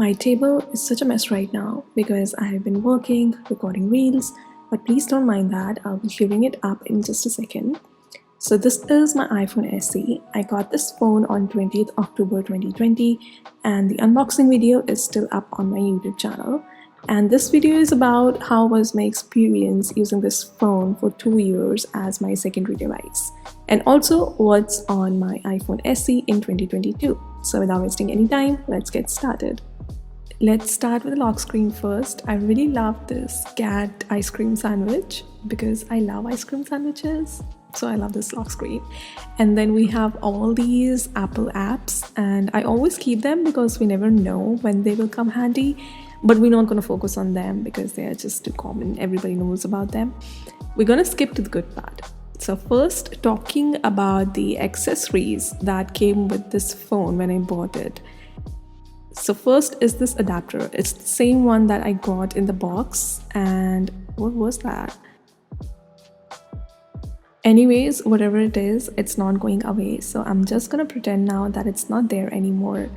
My table is such a mess right now because I have been working, recording reels, but please don't mind that. I'll be clearing it up in just a second. So this is my iPhone SE. I got this phone on 20th October 2020 and the unboxing video is still up on my YouTube channel. And this video is about how was my experience using this phone for 2 years as my secondary device. And also what's on my iPhone SE in 2022. So without wasting any time, let's get started. Let's start with the lock screen first. I really love this cat ice cream sandwich because I love ice cream sandwiches. So I love this lock screen. And then we have all these Apple apps and I always keep them because we never know when they will come handy. But we're not going to focus on them because they are just too common. Everybody knows about them. We're going to skip to the good part. So first, talking about the accessories that came with this phone when I bought it. So first is this adapter. It's the same one that I got in the box. And what was that? Anyways, whatever it is, it's not going away. So I'm just going to pretend now that it's not there anymore.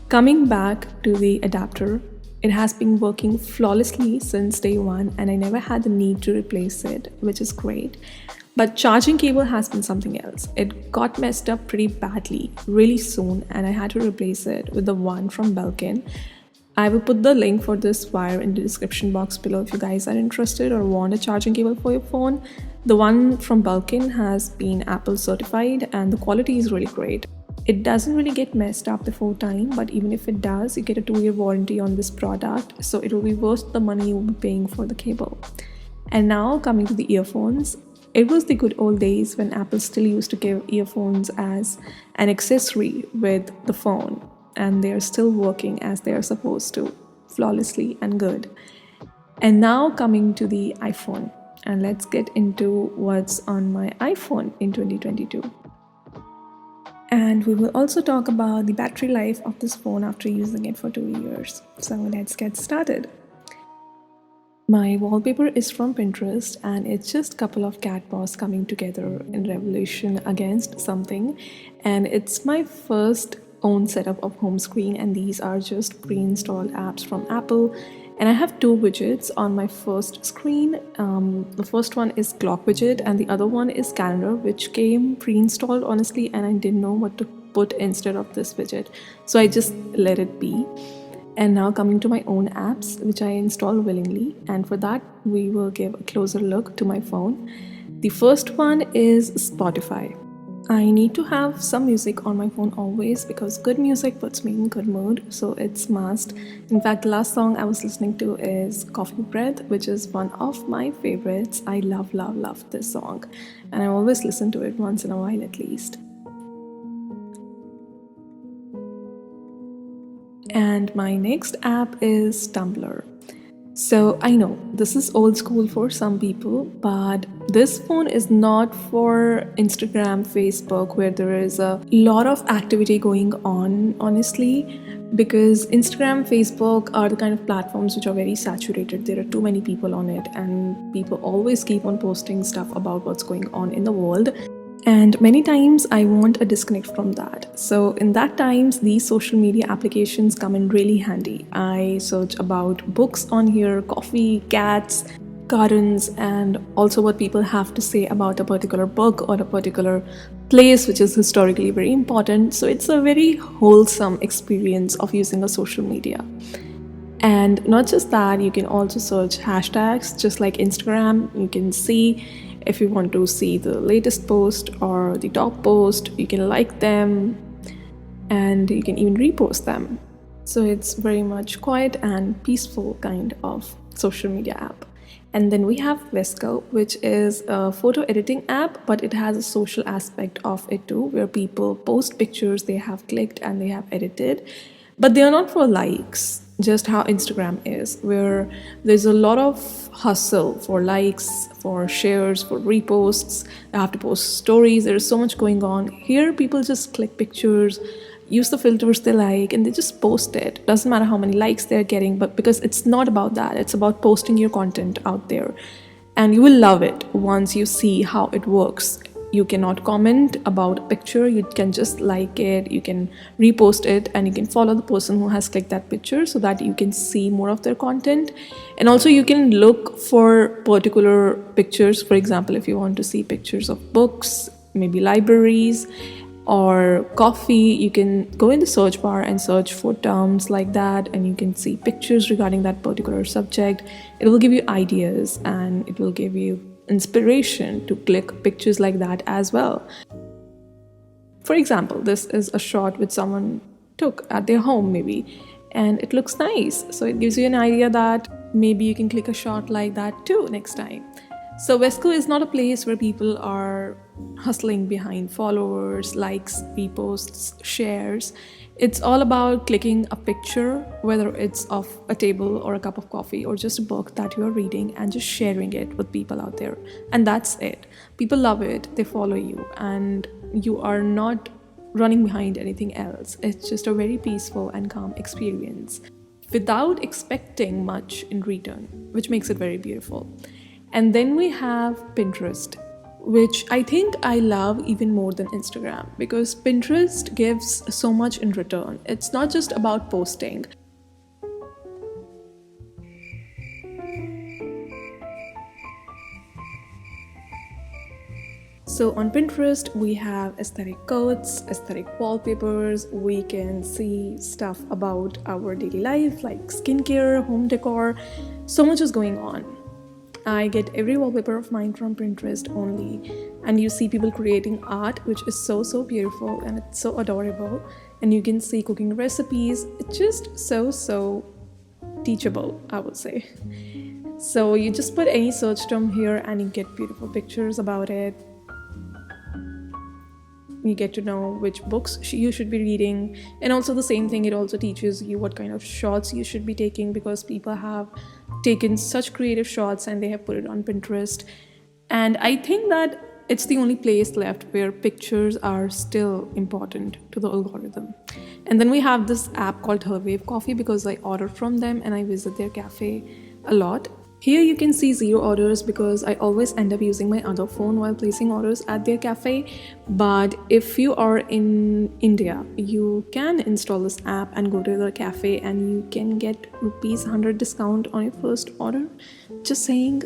Coming back to the adapter, it has been working flawlessly since day one and I never had the need to replace it, which is great. But charging cable has been something else. It got messed up pretty badly really soon and I had to replace it with the one from Belkin. I will put the link for this wire in the description box below if you guys are interested or want a charging cable for your phone. The one from Belkin has been Apple certified and the quality is really great. It doesn't really get messed up before time, but even if it does, you get a 2-year warranty on this product, so it will be worth the money you'll be paying for the cable. And now coming to the earphones, it was the good old days when Apple still used to give earphones as an accessory with the phone, and they are still working as they are supposed to, flawlessly and good. And now coming to the iPhone, and let's get into what's on my iPhone in 2022. And we will also talk about the battery life of this phone after using it for 2 years. So let's get started. My wallpaper is from Pinterest and it's just a couple of cat paws coming together in revolution against something. And it's my first own setup of home screen and these are just pre-installed apps from Apple. And I have 2 widgets on my first screen. The first one is clock widget and the other one is calendar, which came pre-installed honestly and I didn't know what to put instead of this widget. So I just let it be. And now coming to my own apps, which I install willingly. And for that, we will give a closer look to my phone. The first one is Spotify. I need to have some music on my phone always because good music puts me in good mood, so it's must. In fact, the last song I was listening to is Coffee Breath, which is one of my favorites. I love this song and I always listen to it once in a while at least. And my next app is Tumblr. So I know this is old school for some people, but this phone is not for Instagram, Facebook, where there is a lot of activity going on, honestly, because Instagram, Facebook are the kind of platforms which are very saturated. There are too many people on it and people always keep on posting stuff about what's going on in the world. And many times I want a disconnect from that. So in that times, these social media applications come in really handy. I search about books on here, coffee, cats, gardens, and also what people have to say about a particular book or a particular place, which is historically very important. So it's a very wholesome experience of using a social media. And not just that, you can also search hashtags, just like Instagram. You can see if you want to see the latest post or the top post, you can like them and you can even repost them. So it's very much quiet and peaceful kind of social media app. And then we have Vesco, which is a photo editing app, but it has a social aspect of it too, where people post pictures they have clicked and they have edited, but they are not for likes. Just how Instagram is, where there's a lot of hustle for likes, for shares, for reposts. I have to post stories. There's so much going on. Here, people just click pictures, use the filters they like, and they just post it. Doesn't matter how many likes they're getting, but because it's not about that. It's about posting your content out there. And you will love it once you see how it works. You cannot comment about a picture, you can just like it, you can repost it, and you can follow the person who has clicked that picture so that you can see more of their content. And also you can look for particular pictures. For example, if you want to see pictures of books, maybe libraries or coffee, you can go in the search bar and search for terms like that, and you can see pictures regarding that particular subject. It will give you ideas and it will give you inspiration to click pictures like that as well. For example, this is a shot which someone took at their home maybe, and it looks nice, so it gives you an idea that maybe you can click a shot like that too next time. So Vesco is not a place where people are hustling behind followers, likes, reposts, shares. It's all about clicking a picture, whether it's of a table or a cup of coffee or just a book that you're reading, and just sharing it with people out there. And that's it. People love it, they follow you, and you are not running behind anything else. It's just a very peaceful and calm experience without expecting much in return, which makes it very beautiful. And then we have Pinterest, which I think I love even more than Instagram, because Pinterest gives so much in return. It's not just about posting. So on Pinterest, we have aesthetic quotes, aesthetic wallpapers. We can see stuff about our daily life like skincare, home decor. So much is going on. I get every wallpaper of mine from Pinterest only, and you see people creating art which is so beautiful and it's so adorable, and you can see cooking recipes. It's just so teachable, I would say. So you just put any search term here and you get beautiful pictures about it. You get to know which books you should be reading, and also the same thing, it also teaches you what kind of shots you should be taking, because people have taken such creative shots and they have put it on Pinterest. And I think that it's the only place left where pictures are still important to the algorithm. And then we have this app called Third Wave Coffee, because I order from them and I visit their cafe a lot. Here you can see 0 orders, because I always end up using my other phone while placing orders at their cafe. But if you are in India, you can install this app and go to the cafe, and you can get ₹100 discount on your first order. Just saying,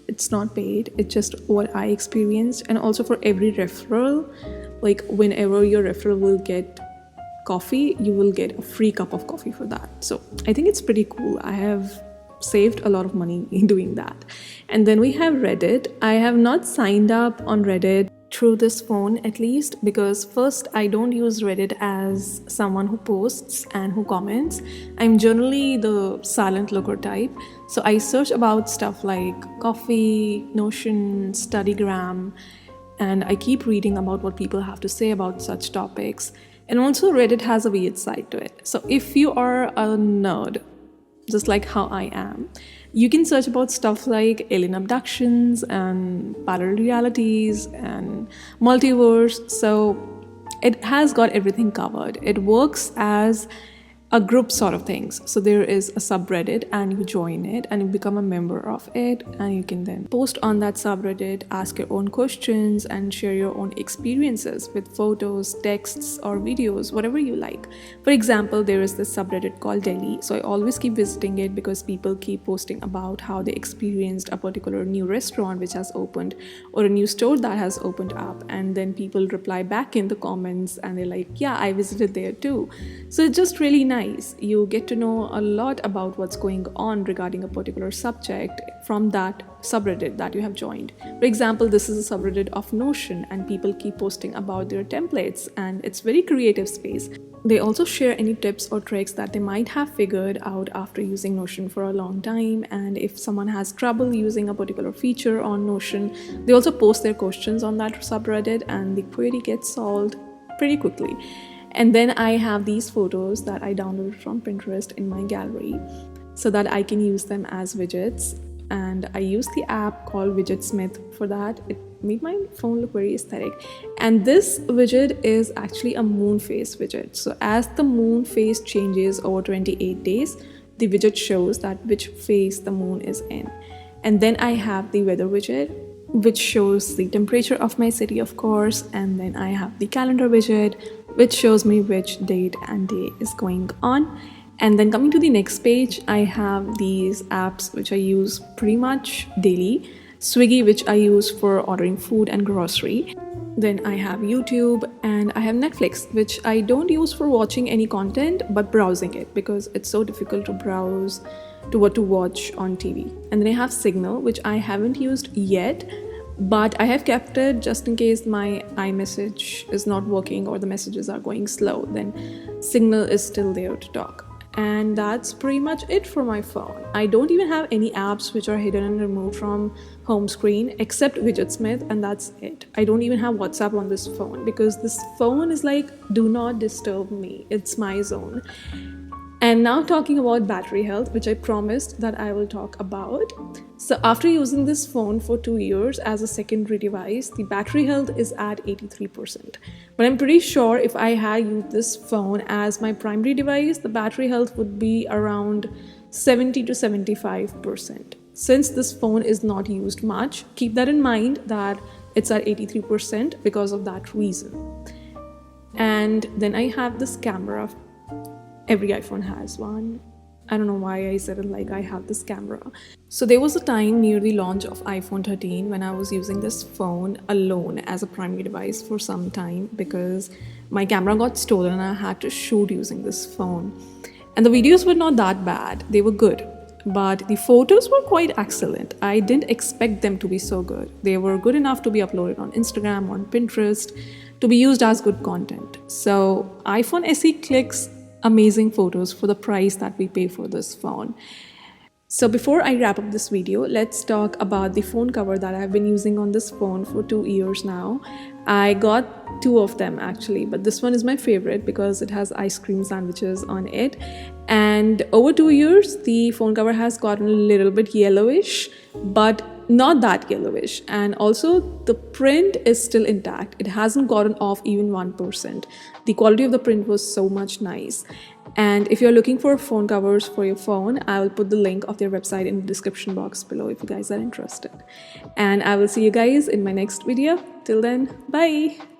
it's not paid, it's just what I experienced. And also for every referral, like whenever your referral will get coffee, you will get a free cup of coffee for that. So I think it's pretty cool. I have saved a lot of money in doing that. And then we have Reddit. I have not signed up on Reddit through this phone, at least, because first, I don't use Reddit as someone who posts and who comments. I'm generally the silent looker type. So I search about stuff like coffee, Notion, Studygram, and I keep reading about what people have to say about such topics. And also Reddit has a weird side to it. So if you are a nerd, just like how I am, you can search about stuff like alien abductions and parallel realities and multiverse. So it has got everything covered. It works as a group sort of things. So there is a subreddit, and you join it and you become a member of it, and you can then post on that subreddit, ask your own questions, and share your own experiences with photos, texts, or videos, whatever you like. For example, there is this subreddit called Delhi. So I always keep visiting it because people keep posting about how they experienced a particular new restaurant which has opened, or a new store that has opened up, and then people reply back in the comments and they're like, yeah, I visited there too. So it's just really nice. You get to know a lot about what's going on regarding a particular subject from that subreddit that you have joined. For example, this is a subreddit of Notion, and people keep posting about their templates, and it's very creative space. They also share any tips or tricks that they might have figured out after using Notion for a long time. And if someone has trouble using a particular feature on Notion, they also post their questions on that subreddit, and the query gets solved pretty quickly. And then I have these photos that I downloaded from Pinterest in my gallery so that I can use them as widgets. And I use the app called Widgetsmith for that. It made my phone look very aesthetic. And this widget is actually a moon phase widget. So as the moon phase changes over 28 days, the widget shows that which phase the moon is in. And then I have the weather widget, which shows the temperature of my city, of course, and then I have the calendar widget, which shows me which date and day is going on. And then coming to the next page, I have these apps which I use pretty much daily. Swiggy, which I use for ordering food and grocery. Then I have YouTube and I have Netflix, which I don't use for watching any content but browsing it because it's so difficult to browse to what to watch on TV. And then I have Signal, which I haven't used yet, but I have kept it just in case my iMessage is not working or the messages are going slow. Then Signal is still there to talk. And that's pretty much it for my phone. I don't even have any apps which are hidden and removed from home screen except Widgetsmith, and that's it. I don't even have WhatsApp on this phone because this phone is like, do not disturb me. It's my zone. And now talking about battery health, which I promised that I will talk about. So after using this phone for 2 years as a secondary device, the battery health is at 83%. But I'm pretty sure if I had used this phone as my primary device, the battery health would be around 70 to 75%. Since this phone is not used much, keep that in mind that it's at 83% because of that reason. And then I have this camera. Every iPhone has one. I don't know why I said it like I have this camera. So there was a time near the launch of iPhone 13 when I was using this phone alone as a primary device for some time because my camera got stolen and I had to shoot using this phone. And the videos were not that bad. They were good. But the photos were quite excellent. I didn't expect them to be so good. They were good enough to be uploaded on Instagram, on Pinterest, to be used as good content. So iPhone SE clicks amazing photos for the price that we pay for this phone. So before I wrap up this video, let's talk about the phone cover that I've been using on this phone for 2 years now. I got 2 of them actually, but this one is my favorite because it has ice cream sandwiches on it. And over 2 years, the phone cover has gotten a little bit yellowish, but not that yellowish. And also the print is still intact. It hasn't gotten off even 1%. The quality of the print was so much nice. And if you're looking for phone covers for your phone, I will put the link of their website in the description box below if you guys are interested. And I will see you guys in my next video. Till then, bye!